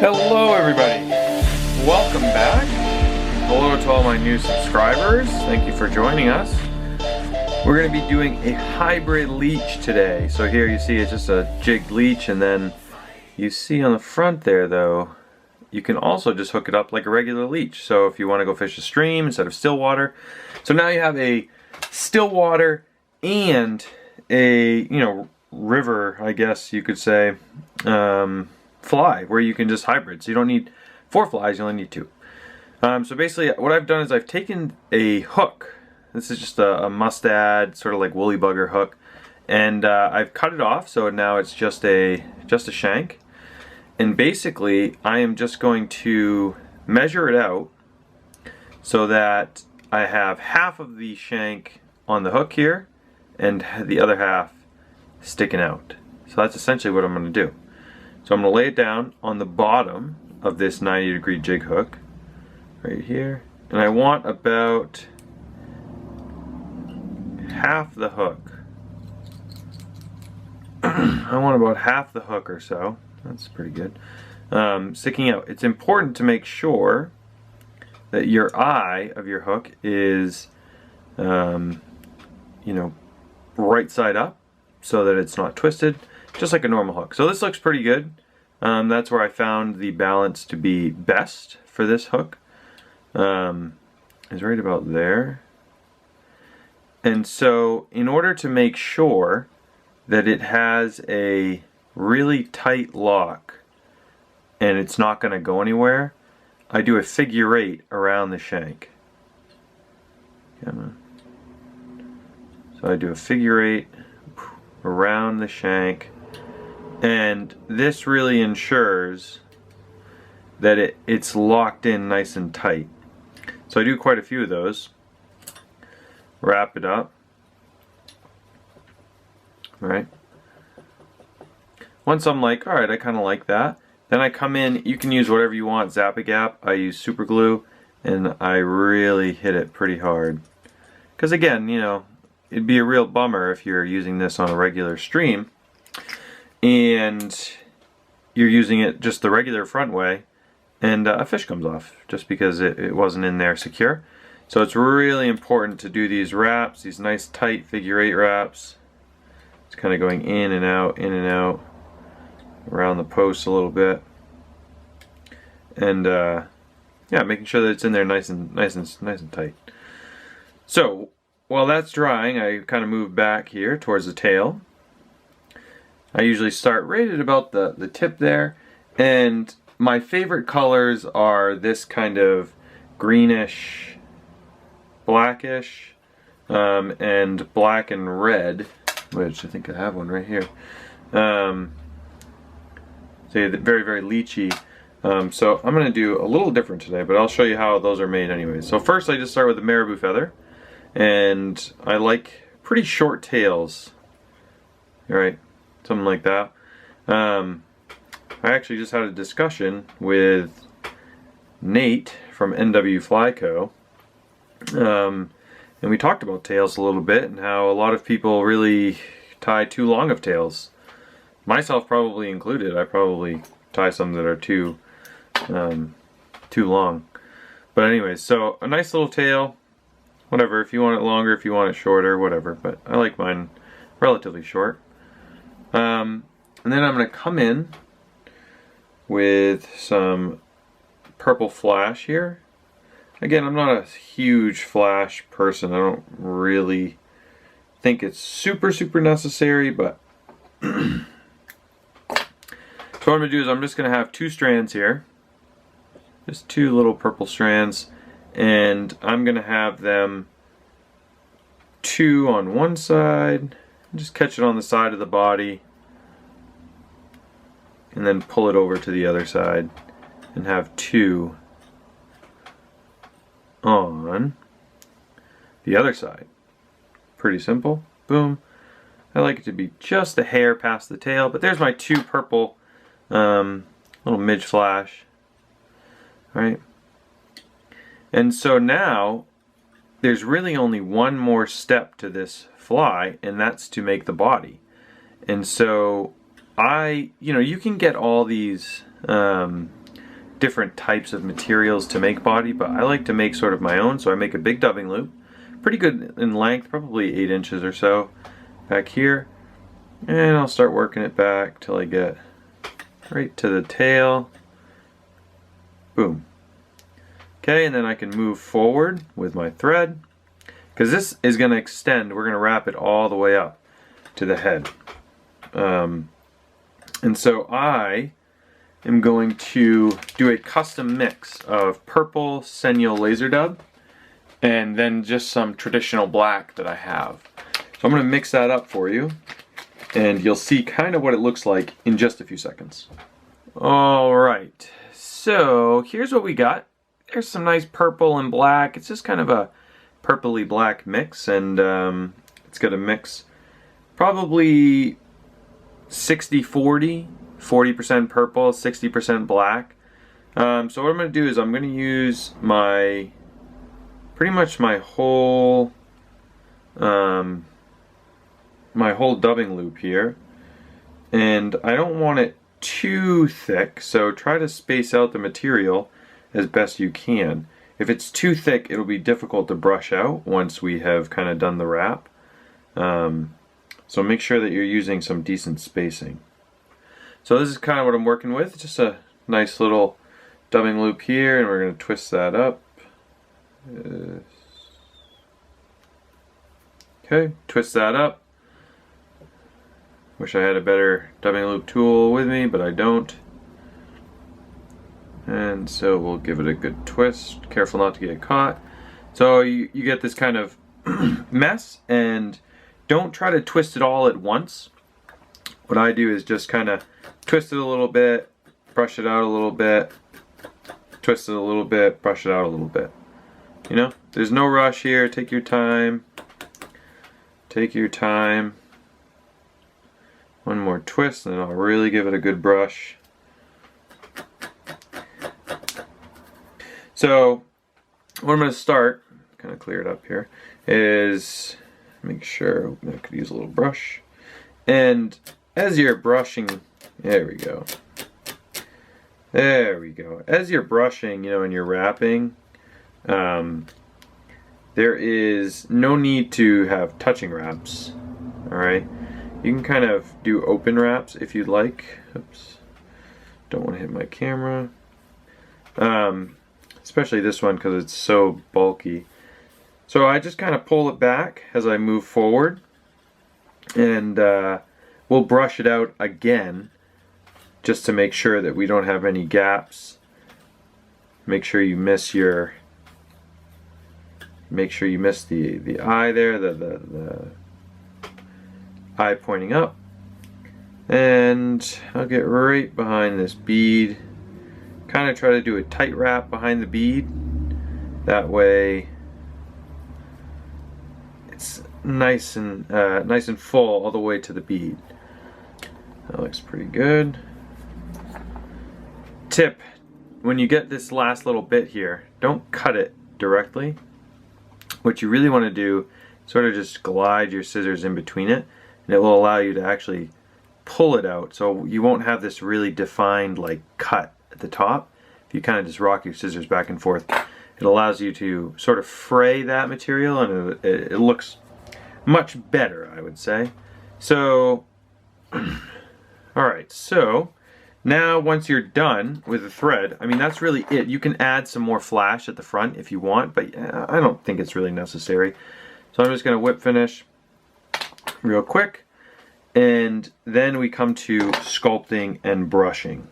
Hello everybody, welcome back. Hello to all my new subscribers, thank you for joining us. We're going to be doing a hybrid leech today. So here you see it's just a jigged leech, and then you see on the front there though, you can also just hook it up like a regular leech. So if you want to go fish a stream instead of still water. So now you have a still water and a, river, I guess you could say, fly, where you can just hybrid. So you don't need 4 flies, you only need 2. So basically what I've done is I've taken a hook. This is just a mustad, sort of like woolly bugger hook, and I've cut it off, so now it's just a shank. And basically I am just going to measure it out so that I have half of the shank on the hook here and the other half sticking out. So that's essentially what I'm going to do. So I'm going to lay it down on the bottom of this 90-degree jig hook right here, and I want about half the hook. I want about half the hook or so. That's pretty good. Sticking out. It's important to make sure that your eye of your hook is, right side up, so that it's not twisted, just like a normal hook. So this looks pretty good. That's where I found the balance to be best for this hook. Is right about there. And so in order to make sure that it has a really tight lock and it's not going to go anywhere, I do a figure 8 around the shank. So I do a figure 8 around the shank, and this really ensures that it's locked in nice and tight. So I do quite a few of those. Wrap it up. Right. Once I'm like, alright, I kind of like that, then I come in. You can use whatever you want. Zap-a-gap. I use super glue, and I really hit it pretty hard. Because again, it'd be a real bummer if you're using this on a regular stream and you're using it just the regular front way and a fish comes off just because it wasn't in there secure. So it's really important to do these wraps, these nice tight figure 8 wraps. It's kind of going in and out, around the post a little bit, and yeah, making sure that it's in there nice and tight. So while that's drying, I kind of move back here towards the tail. I usually start right at about the tip there, and my favorite colors are this kind of greenish, blackish, and black and red, which I think I have one right here. So very, very leechy. So I'm going to do a little different today, but I'll show you how those are made anyway. So first I just start with the marabou feather, and I like pretty short tails. Right, something like that. I actually just had a discussion with Nate from NW Fly Co. And we talked about tails a little bit and how a lot of people really tie too long of tails. Myself probably included. I probably tie some that are too long. But anyways, so a nice little tail. Whatever, if you want it longer, if you want it shorter, whatever. But I like mine relatively short. And then I'm going to come in with some purple flash here. Again, I'm not a huge flash person. I don't really think it's super necessary, but so what I'm going to do is I'm just going to have 2 strands here. Just 2 little purple strands, and I'm going to have them 2 on one side. Just catch it on the side of the body, and then pull it over to the other side and have 2 on the other side. Pretty simple. Boom. I like it to be just a hair past the tail, but there's my 2 purple little midge flash. Alright. And so now there's really only one more step to this fly, and that's to make the body. And so you can get all these different types of materials to make body, but I like to make sort of my own, so I make a big dubbing loop. Pretty good in length, probably 8 inches or so back here. And I'll start working it back till I get right to the tail. Boom. Okay, and then I can move forward with my thread, because this is going to extend. We're going to wrap it all the way up to the head. And so I am going to do a custom mix of purple Senyo laser dub and then just some traditional black that I have. So I'm going to mix that up for you, and you'll see kind of what it looks like in just a few seconds. Alright, so here's what we got. There's some nice purple and black. It's just kind of a purpley black mix, and it's going to mix probably 60-40, 40% purple, 60% black. So what I'm going to do is I'm going to use pretty much my whole dubbing loop here, and I don't want it too thick, so try to space out the material as best you can. If it's too thick, it'll be difficult to brush out once we have kind of done the wrap. So make sure that you're using some decent spacing. So this is kind of what I'm working with, just a nice little dubbing loop here, and we're going to twist that up. Okay, twist that up. Wish I had a better dubbing loop tool with me, but I don't. And so we'll give it a good twist, careful not to get caught. So you get this kind of mess, and don't try to twist it all at once. What I do is just kind of twist it a little bit, brush it out a little bit, twist it a little bit, brush it out a little bit. You know, there's no rush here. Take your time. Take your time. One more twist, and then I'll really give it a good brush. So, what I'm going to start, kind of clear it up here, is make sure I could use a little brush. And as you're brushing, there we go. There we go. As you're brushing, you know, and you're wrapping, there is no need to have touching wraps. Alright? You can kind of do open wraps if you'd like. Oops. Don't want to hit my camera. Especially this one because it's so bulky. So I just kind of pull it back as I move forward, and we'll brush it out again just to make sure that we don't have any gaps. Make sure you miss the eye there, the eye pointing up, and I'll get right behind this bead. Kind of try to do a tight wrap behind the bead. That way it's nice and full all the way to the bead. That looks pretty good. Tip: when you get this last little bit here, don't cut it directly. What you really want to do, sort of just glide your scissors in between it, and it will allow you to actually pull it out, so you won't have this really defined like cut at the top. If you kind of just rock your scissors back and forth, it allows you to sort of fray that material, and it looks much better, I would say. So alright, so now once you're done with the thread, I mean, that's really it. You can add some more flash at the front if you want, but I don't think it's really necessary. So I'm just going to whip finish real quick, and then we come to sculpting and brushing.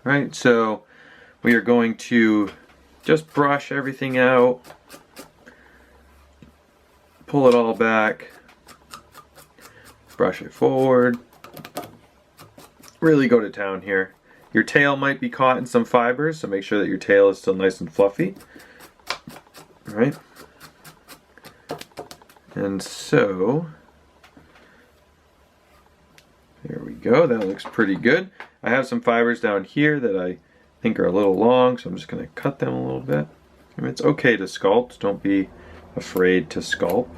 Right, so we are going to just brush everything out, pull it all back, brush it forward, really go to town here. Your tail might be caught in some fibers, so make sure that your tail is still nice and fluffy. All right, and so there we go, that looks pretty good. I have some fibers down here that I think are a little long, so I'm just going to cut them a little bit. I mean, it's okay to sculpt, don't be afraid to sculpt.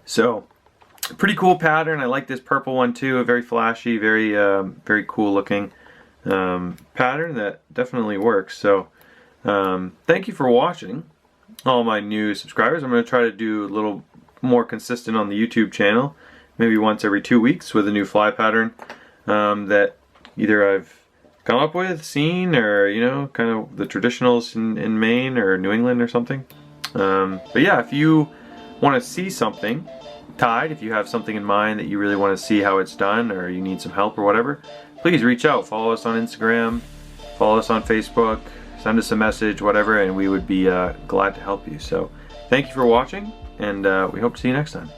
So, pretty cool pattern. I like this purple one too, very flashy, very cool looking. pattern that definitely works. So thank you for watching, all my new subscribers. I'm going to try to do a little more consistent on the YouTube channel, maybe once every 2 weeks with a new fly pattern that either I've come up with, seen, or kind of the traditionals in Maine or New England or something. But yeah, if you want to see something tied, if you have something in mind that you really want to see how it's done, or you need some help or whatever, please reach out. Follow us on Instagram, follow us on Facebook, send us a message, whatever, and we would be glad to help you. So thank you for watching, and we hope to see you next time.